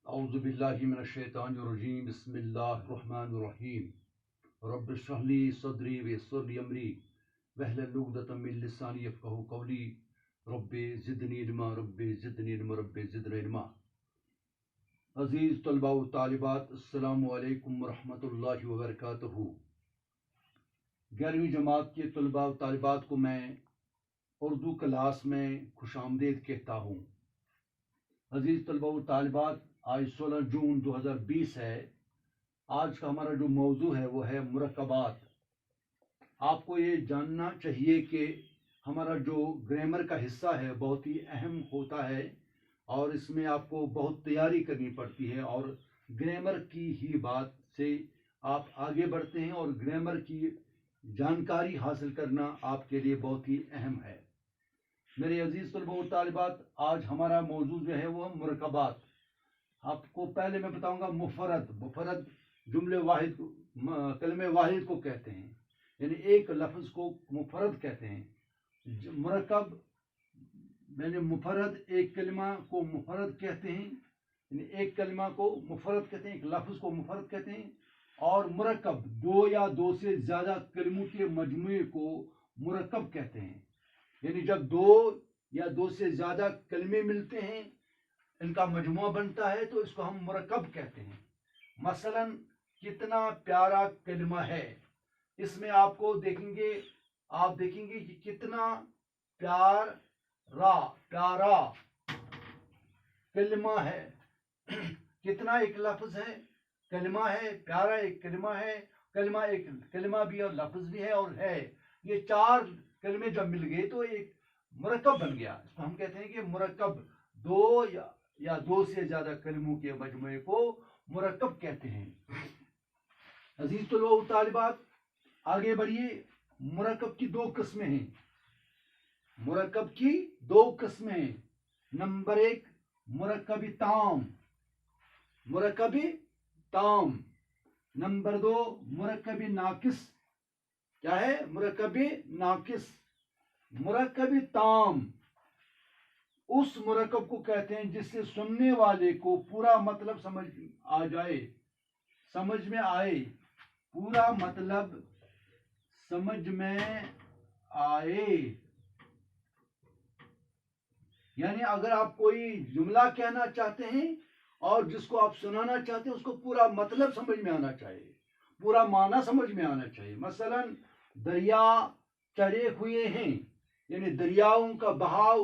اعوذ باللہ من الشیطان الرجیم بسم اللہ الرحمن الرحیم رب اشرح لی صدری ویسر لی امری واحلل عقدۃ من لسانی یفقہوا قولی رب زدنی علما رب زدنی علما رب زدنی علما۔ عزیز طلباء و طالبات، السلام علیکم ورحمۃ اللہ وبرکاتہ۔ 11ویں جماعت کے طلباء و طالبات کو میں اردو کلاس میں خوش آمدید کہتا ہوں۔ عزیز طلباء و طالبات، آج 16 جون 2020 ہے۔ آج کا ہمارا جو موضوع ہے وہ ہے مرکبات۔ آپ کو یہ جاننا چاہیے کہ ہمارا جو گرامر کا حصہ ہے بہت ہی اہم ہوتا ہے اور اس میں آپ کو بہت تیاری کرنی پڑتی ہے، اور گرامر کی ہی بات سے آپ آگے بڑھتے ہیں، اور گرامر کی جانکاری حاصل کرنا آپ کے لیے بہت ہی اہم ہے۔ میرے عزیز طلباء و طالبات، آج ہمارا موضوع جو ہے وہ مرکبات۔ آپ کو پہلے میں بتاؤں گا مفرد جملے واحد کلمے واحد کو کہتے ہیں، یعنی ایک لفظ کو مفرد کہتے ہیں۔ مرکب یعنی مفرد، ایک کلمہ کو مفرد کہتے ہیں، یعنی ایک کلمہ کو مفرد کہتے ہیں، ایک لفظ کو مفرد کہتے ہیں۔ اور مرکب دو یا دو سے زیادہ کلموں کے مجموعے کو مرکب کہتے ہیں، یعنی جب دو یا دو سے زیادہ کلمے ملتے ہیں، ان کا مجموعہ بنتا ہے تو اس کو ہم مرکب کہتے ہیں۔ مثلا کتنا پیارا کلمہ ہے، اس میں آپ دیکھیں گے کہ کتنا پیارا کلمہ ہے۔ کتنا ایک لفظ ہے، کلمہ ہے، پیارا ایک کلمہ ہے، کلمہ ایک کلمہ بھی اور لفظ بھی ہے اور ہے۔ یہ چار کلمے جب مل گئے تو ایک مرکب بن گیا۔ اس کو ہم کہتے ہیں کہ مرکب، دو یا دو سے زیادہ کلموں کے مجموعے کو مرکب کہتے ہیں۔ عزیز طلباء و طالبات، آگے بڑھیے۔ مرکب کی دو قسمیں ہیں۔ مرکب کی دو قسمیں ہیں۔ نمبر ایک، مرکب تام۔ نمبر دو، مرکب ناقص۔ کیا ہے؟ مرکب ناقص۔ مرکب تام اس مرکب کو کہتے ہیں جس سے سننے والے کو پورا مطلب سمجھ میں آئے، پورا مطلب سمجھ میں آئے۔ یعنی اگر آپ کوئی جملہ کہنا چاہتے ہیں اور جس کو آپ سنانا چاہتے ہیں اس کو پورا مطلب سمجھ میں آنا چاہیے، پورا معنی سمجھ میں آنا چاہیے۔ مثلا دریا چڑھے ہوئے ہیں، یعنی دریاؤں کا بہاؤ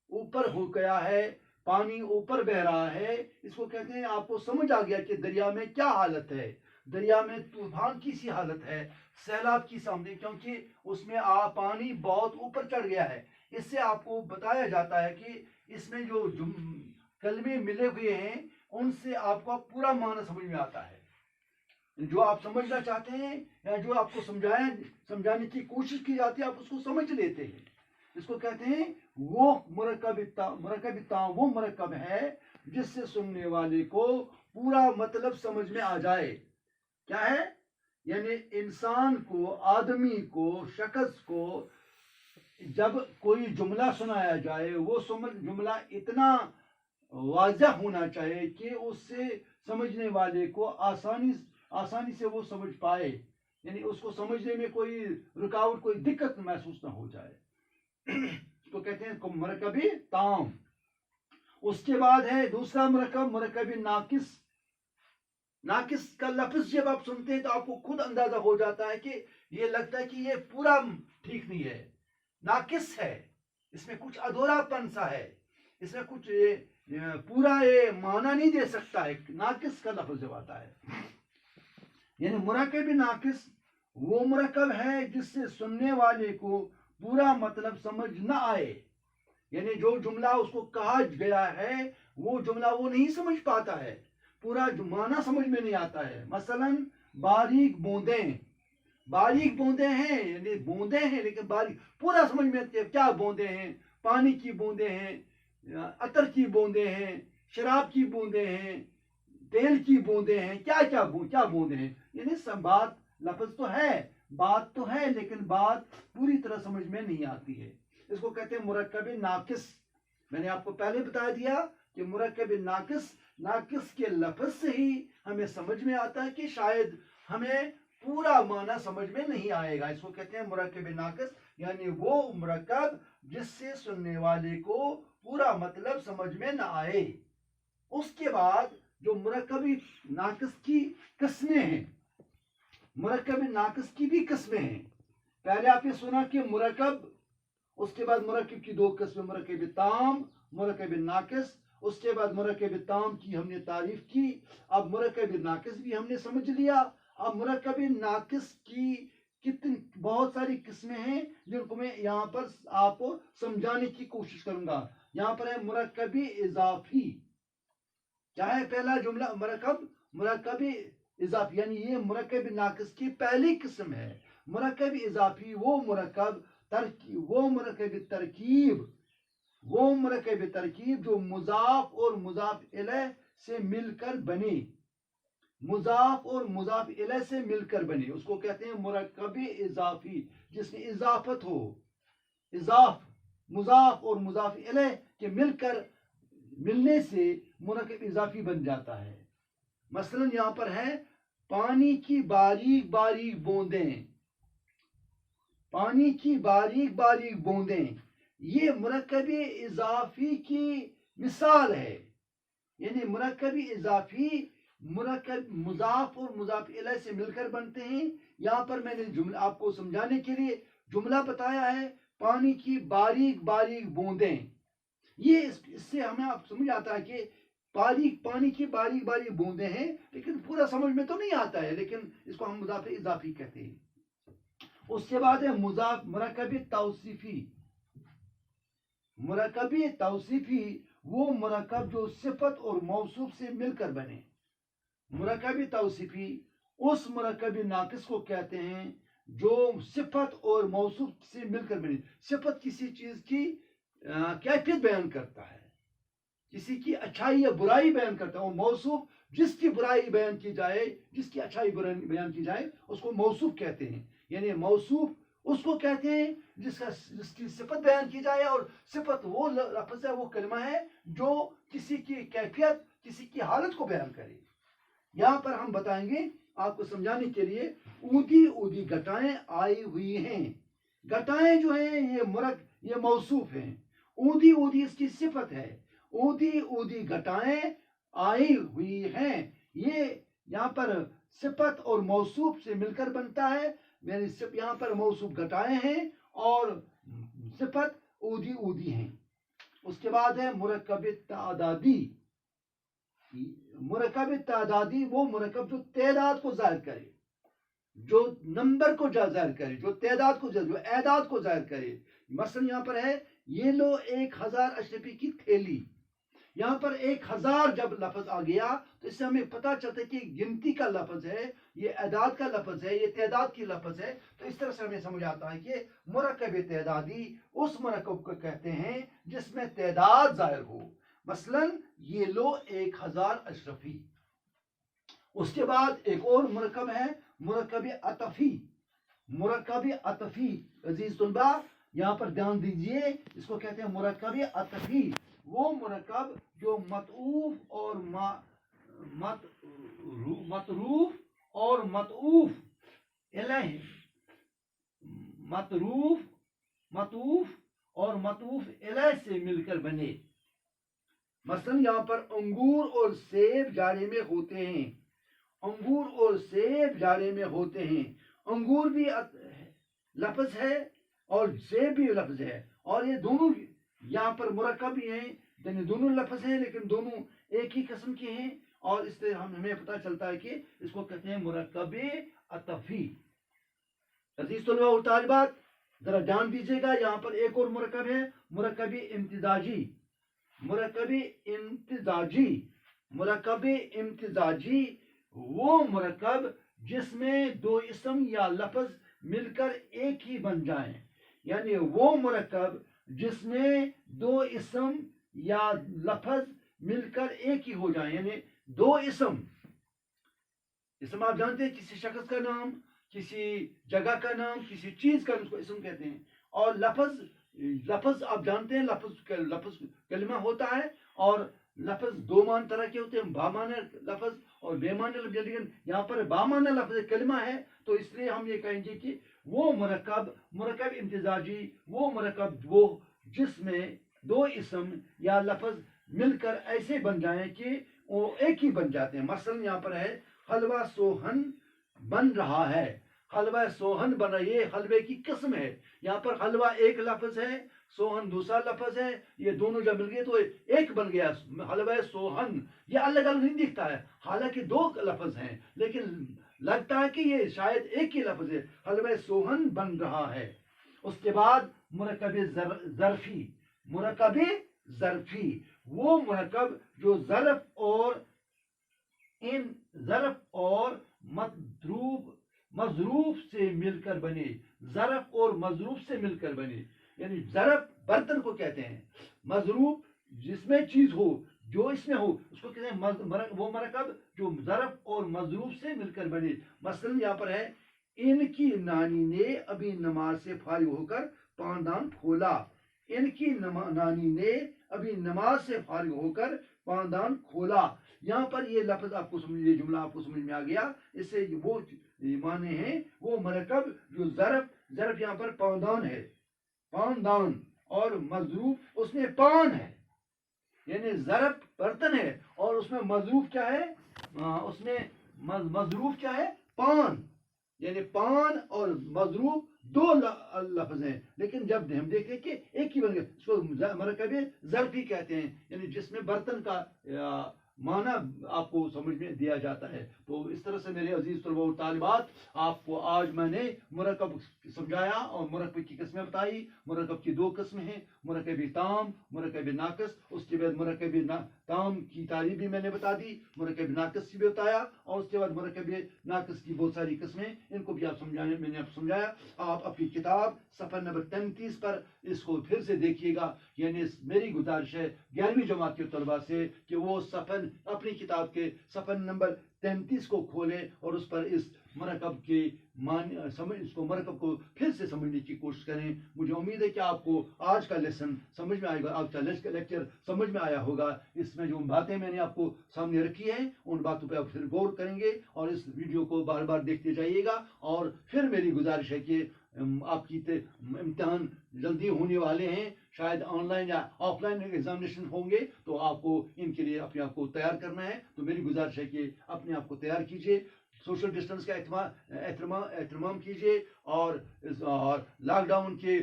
اوپر ہو گیا ہے، پانی اوپر بہ رہا ہے۔ اس کو کہتے ہیں آپ کو سمجھ آ گیا کہ دریا میں کیا حالت ہے، دریا میں طوفان کی سی حالت ہے، سیلاب کی سامنے، کیونکہ اس میں پانی بہت اوپر چڑھ گیا ہے۔ اس سے آپ کو بتایا جاتا ہے کہ اس میں جو کلمے ملے ہوئے ہیں ان سے آپ کو پورا معنی سمجھ میں آتا ہے۔ جو آپ سمجھنا چاہتے ہیں یا جو آپ کو سمجھانے کی کوشش کی جاتی ہے آپ اس کو سمجھ لیتے ہیں۔ اس کو کہتے ہیں وہ مرکب تام وہ مرکب ہے جس سے سننے والے کو پورا مطلب سمجھ میں آ جائے۔ کیا ہے؟ یعنی انسان کو، آدمی کو، شخص کو جب کوئی جملہ سنایا جائے وہ جملہ اتنا واضح ہونا چاہیے کہ اس سے سمجھنے والے کو آسانی سے وہ سمجھ پائے، یعنی اس کو سمجھنے میں کوئی رکاوٹ، کوئی دقت محسوس نہ ہو جائے۔ اس کو کہتے ہیں مرکب تام۔ اس کے بعد ہے دوسرا مرکب ناقص۔ ناقص کا لفظ جب آپ سنتے ہیں تو آپ کو خود اندازہ ہو جاتا ہے کہ یہ لگتا ہے کہ یہ پورا ٹھیک نہیں ہے، ناقص ہے، اس میں کچھ ادھورا پن سا ہے، اس میں کچھ پورا یہ معنی نہیں دے سکتا ہے۔ ناقص کا لفظ جب آتا ہے، یعنی مرکب ناقص وہ مرکب ہے جس سے سننے والے کو پورا مطلب سمجھ نہ آئے، یعنی جو جملہ اس کو کہا گیا ہے وہ جملہ وہ نہیں سمجھ پاتا ہے، پورا معنی سمجھ میں نہیں آتا ہے۔ مثلا باریک بوندیں ہیں، یعنی بوندیں ہیں لیکن باریک، پورا سمجھ میں کیا بوندیں ہیں، پانی کی بوندیں ہیں، عطر کی بوندیں ہیں، شراب کی بوندیں ہیں، تیل کی بوندیں ہیں، کیا بوندیں ہیں، یعنی سب بات، لفظ تو ہے، بات تو ہے لیکن بات پوری طرح سمجھ میں نہیں آتی ہے۔ اس کو کہتے ہیں مرکب ناقص۔ میں نے آپ کو پہلے بتا دیا کہ مرکب ناقص नाकिस के लफ्ज से ही हमें समझ में आता है कि शायद हमें पूरा माना समझ में नहीं आएगा। इसको कहते हैं मुरक्कब नाकिस, यानी वो मुरक्कब जिससे सुनने वाले को पूरा मतलब समझ में ना आए। उसके बाद जो मुरक्कब नाकिस की किस्में हैं, मुरक्कब नाकिस की भी किस्में हैं। पहले आपने सुना कि मुरक्कब, उसके बाद मुरक्कब की दो किस्में, मुरक्कब ताम, मुरक्कब नाकिस। उसके बाद मुरक्कब ताम की हमने तारीफ की, अब मुरक्कब नाकिस भी हमने समझ लिया। अब मुरक्कब नाकिस की कितनी बहुत सारी किस्में हैं जिनको मैं यहाँ पर आपको समझाने की कोशिश करूंगा। यहाँ पर है मुरक्कब इजाफी। क्या है पहला जुमला? मुरक्कब इजाफी, यानी ये मुरक्कब नाकिस की पहली किस्म है। मुरक्कब इजाफी वो मुरक्कब तरकीब जो मुजाफ और मुजाफ इलैह से मिलकर बने, मुजाफ और मुजाफ इलैह से मिलकर बने, उसको कहते हैं मुरक्कब इजाफी, जिसमें इजाफत हो, मुजाफ और मुजाफ इलैह के मिलने से मुरक्कब इजाफी बन जाता है। मसलन यहां पर है पानी की बारीक बारीक बूंदें, पानी की बारीक बारीक बूंदें, ये मुरक्कब इजाफी की मिसाल है। यानी मुरक्कब इजाफी मुरक्कब मुजाफ और मुजाफ इलैह से मिलकर बनते हैं। यहाँ पर मैंने जुमला आपको समझाने के लिए जुमला बताया है, पानी की बारीक बारीक बूंदें। ये इससे हमें आप समझ आता है कि पानी की बारीक बारीक बूंदें हैं, लेकिन पूरा समझ में तो नहीं आता है, लेकिन इसको हम मुजाफ इजाफी कहते हैं। उसके बाद है मुरक्कब तौसीफी। मुरक्कब तौसीफी वो मुरक्कब जो सिफत और मौसूफ से मिलकर बने। मुरक्कब तौसीफी उस मुरक्कब नाकिस को कहते हैं जो सिफत और मौसूफ से मिलकर बने। सिफत किसी चीज की कैफियत बयान करता है, किसी की अच्छाई या बुराई बयान करता है, और मौसूफ जिसकी बुराई बयान की जाए, जिसकी अच्छाई बयान की जाए, उसको मौसूफ कहते हैं। यानी मौसूफ उसको कहते हैं जिसकी सिफत बयान की जाए, और सिफत वो लफ्ज़ है, वो कलमा है जो किसी की कैफियत, किसी की हालत को बयान करे। यहाँ पर हम बताएंगे आपको समझाने के लिए, ऊदी ऊदी घटाएं आई हुई हैं। घटाएं जो है ये मौसूफ हैं, ऊदी ऊदी इसकी सिफत है। ऊदी ऊदी घटाएं आई हुई हैं, ये यहाँ पर सिफत और मौसूफ से मिलकर बनता है। यहाँ पर मौसूफ घटाएं हैं और सिफत ऊदी ऊदी हैं। उसके बाद है मुरक्कब तादादी। मुरक्कब तादादी वो मुरक्कब जो तादाद को जाहिर करे, जो नंबर को जाहिर करे, जो तादाद को, जो एदाद को जाहिर करे। मसलन यहाँ पर है ये लो 1000 अशरफी की थैली। यहाँ पर 1000 जब लफ्ज आ गया तो इससे हमें पता चलता है कि गिनती का लफ्ज है, ये एदाद का लफ्ज है, ये तादाद की लफ्ज है। तो इस तरह से हमें समझ आता है कि मुरक्कब तादादी उस मुरक्कब को कहते हैं जिसमें तादाद जाहिर हो। मसलन ये लो 1000 अशरफी। उसके बाद एक और मुरक्कब है मुरक्कब अतफी। मुरक्कब अतफी अजीज तुलबा यहाँ पर ध्यान दीजिए, इसको कहते हैं मुरक्कब अतफी। वो मुरक्कब जो मतऊफ और मतरूफ और मतऊफ इलैह, मतऊफ और मतऊफ इलैह से मिलकर बने। मसलन यहाँ पर अंगूर और सेब जाड़े में होते हैं, अंगूर और सेब जाड़े में होते हैं। अंगूर भी लफ्ज है और सेब भी लफ्ज है, और ये दोनों यहाँ पर मुरक्कब भी हैं, यानी दोनों लफ्ज हैं, लेकिन दोनों एक ही किस्म के हैं। और इससे हमें पता चलता है कि इसको कहते हैं मुरक्कब अतफी। अजीज तलबा और तालिबात जरा ध्यान दीजिएगा, यहाँ पर एक और मुरक्कब है मुरक्कब इम्तिजाजी। मुरक्कब इम्तिजाजी वो मुरक्कब जिसमें दो इसम या लफ्ज मिलकर एक ही बन जाएं। यानी वो मुरक्कब जिसमें दो इसम या लफ्ज मिलकर एक ही हो जाए, यानी दो इसम आप जानते हैं, किसी शख्स का नाम, किसी जगह का नाम, किसी चीज का, उसको इसम कहते हैं। और लफ्ज आप जानते हैं, लफ्ज कलमा होता है, और लफ्ज दो मान तरह के होते हैं, बामाने लफ्ज और बेमाने लफ्ज, लेकिन यहाँ पर बामाने लफ्ज कलमा है, तो इसलिए हम ये कहेंगे कि वो मुरक्कब इम्तिजाजी, वो मुरक्कब वो जिसमें दो इसम या लफ्ज मिलकर ऐसे बन जाए कि वो एक ही बन जाते हैं। मसलन यहाँ पर है हलवा सोहन बन रहा है, हलवा सोहन बन रहा है, ये हलवे की किस्म है। यहाँ पर हलवा एक लफ्ज है, सोहन दूसरा लफ्ज है, ये दोनों जब मिल गए तो एक बन गया हलवा सोहन। ये अलग अलग नहीं दिखता है, हालांकि दो लफ्ज हैं, लेकिन लगता है कि ये शायद एक ही लफ्ज है, हलवा सोहन बन रहा है। उसके बाद मुरक्कब ज़र्फी, मुरक्कब ज़र्फी वो मुरक्कब जो ज़र्फ और मजरूफ से मिलकर बने, ज़र्फ और मजरूफ से मिलकर बने। यानी ज़र्फ बर्तन को कहते हैं, मजरूफ जिसमें चीज हो, जो इसमें हो, उसको कहते हैं वो मरकब जो ज़र्फ और मजरूफ से मिलकर बने। मसलन यहाँ पर है इनकी नानी ने अभी नमाज से फारिग होकर पानदान खोला, इनकी नानी ने अभी नमाज से फारिग होकर पानदान खोला। यहाँ पर ये लफ्ज आपको समझ, ये जुमला आपको समझ में आ गया। इससे वो माने हैं वो मरकब जो ज़र्फ यहाँ पर पानदान है, पानदान, और मजरूफ उसमें पान है, यानी ज़र्फ बर्तन है और उसमें मजरूफ क्या है, उसमें मजरूफ क्या है, पान। यानी पान और मजरूफ दो लफ्ज हैं, लेकिन जब हम देखें कि एक ही बन गया, इसको मरकब ज़र्फी कहते हैं, यानी जिसमें बर्तन का माना आपको समझ में दिया जाता है। तो इस तरह से मेरे अजीज तलबा और तालिबात, आपको आज मैंने मुरक्कब समझाया और मुरक्कब की किस्में बताई। मुरक्कब की दो किस्में हैं, मुरक्कब ताम, मुरक्कब नाक़िस। उसके बाद मुरक्कब ताम की तारीफ भी मैंने बता दी, मुरक्कब नाक़िस की भी बताया, और उसके बाद मुरक्कब नाक़िस की बहुत सारी किस्में, इनको भी आप समझाने मैंने आपको समझाया। आप अपनी किताब सफ़र नंबर 33 पर इसको फिर से देखिएगा। यानी मेरी गुजारिश है 11वीं जमात के तलबा से कि वो सफ़र अपनी किताब के सफ़र नंबर 33 को खोलें और उस पर इस मरकब के इसको मरकब को फिर से समझने की कोशिश करें। मुझे उम्मीद है कि आपको आज का लेसन समझ में आएगा, आज का लेक्चर समझ में आया होगा। इसमें जो बातें मैंने आपको सामने रखी हैं उन बातों पर आप फिर गौर करेंगे और इस वीडियो को बार बार देखते जाइएगा। और फिर मेरी गुजारिश है कि आपकी इम्तिहान जल्दी होने वाले हैं, शायद ऑनलाइन या ऑफलाइन एग्जामिनेशन होंगे, तो आपको इनके लिए अपने आप को तैयार करना है। तो मेरी गुजारिश है कि अपने आप को तैयार कीजिए, सोशल डिस्टेंस का एहतमाम कीजिए, और लॉकडाउन के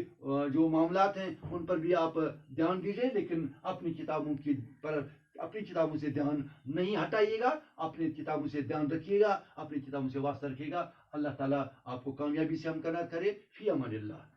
जो मामलात हैं उन पर भी आप ध्यान दीजिए, लेकिन अपनी किताबों से ध्यान नहीं हटाइएगा, अपनी किताबों से ध्यान रखिएगा, अपनी किताबों से वास्ता रखिएगा। अल्लाह ताला आपको कामयाबी से हमकनात करे। फी अमानिल्लाह।